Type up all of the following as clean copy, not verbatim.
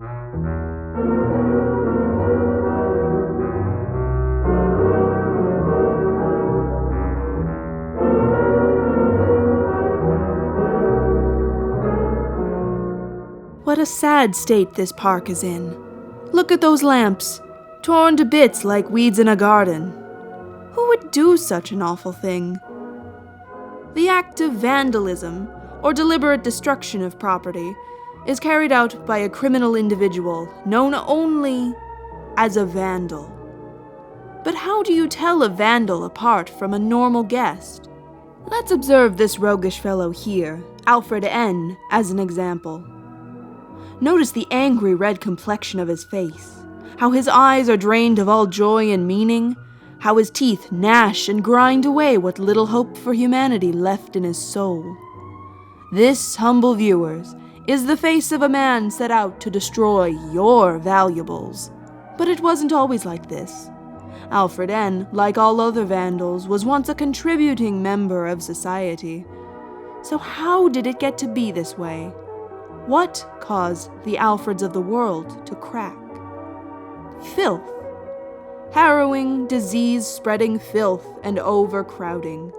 What a sad state this park is in. Look at those lamps, torn to bits like weeds in a garden. Who would do such an awful thing? The act of vandalism, or deliberate destruction of property, is carried out by a criminal individual known only as a vandal. But how do you tell a vandal apart from a normal guest? Let's observe this roguish fellow here, Alfred N., as an example. Notice the angry red complexion of his face, how his eyes are drained of all joy and meaning, how his teeth gnash and grind away what little hope for humanity left in his soul. This, humble viewers, is the face of a man set out to destroy your valuables. But it wasn't always like this. Alfred N., like all other vandals, was once a contributing member of society. So how did it get to be this way? What caused the Alfreds of the world to crack? Filth. Harrowing, disease-spreading filth and overcrowding.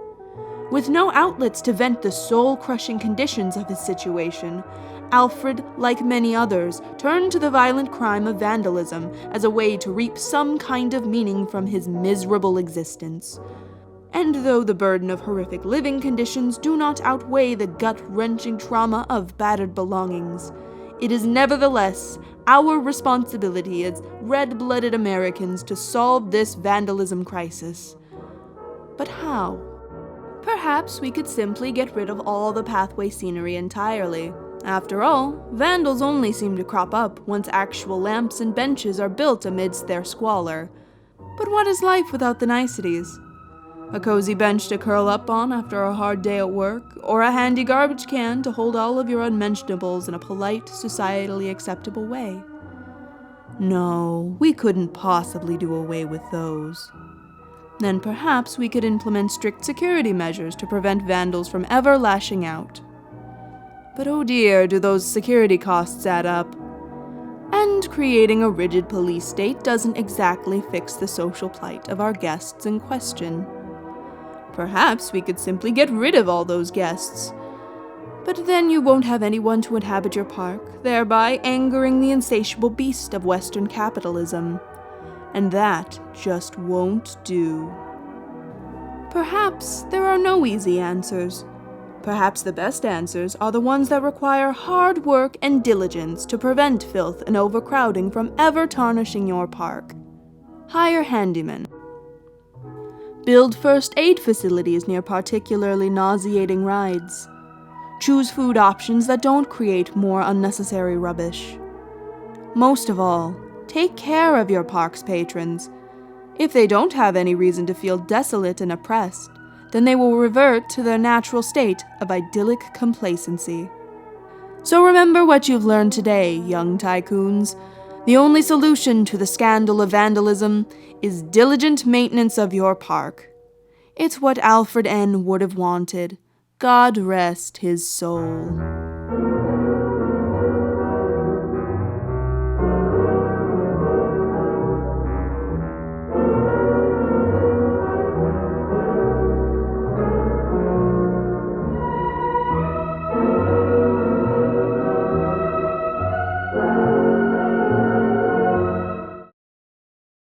With no outlets to vent the soul-crushing conditions of his situation, Alfred, like many others, turned to the violent crime of vandalism as a way to reap some kind of meaning from his miserable existence. And though the burden of horrific living conditions do not outweigh the gut-wrenching trauma of battered belongings, it is nevertheless our responsibility as red-blooded Americans to solve this vandalism crisis. But how? Perhaps we could simply get rid of all the pathway scenery entirely. After all, vandals only seem to crop up once actual lamps and benches are built amidst their squalor. But what is life without the niceties? A cozy bench to curl up on after a hard day at work, or a handy garbage can to hold all of your unmentionables in a polite, societally acceptable way. No, we couldn't possibly do away with those. Then perhaps we could implement strict security measures to prevent vandals from ever lashing out. But oh dear, do those security costs add up. And creating a rigid police state doesn't exactly fix the social plight of our guests in question. Perhaps we could simply get rid of all those guests. But then you won't have anyone to inhabit your park, thereby angering the insatiable beast of Western capitalism. And that just won't do. Perhaps there are no easy answers. Perhaps the best answers are the ones that require hard work and diligence to prevent filth and overcrowding from ever tarnishing your park. Hire handymen. Build first aid facilities near particularly nauseating rides. Choose food options that don't create more unnecessary rubbish. Most of all, take care of your park's patrons. If they don't have any reason to feel desolate and oppressed, then they will revert to their natural state of idyllic complacency. So remember what you've learned today, young tycoons. The only solution to the scandal of vandalism is diligent maintenance of your park. It's what Alfred N. would have wanted. God rest his soul.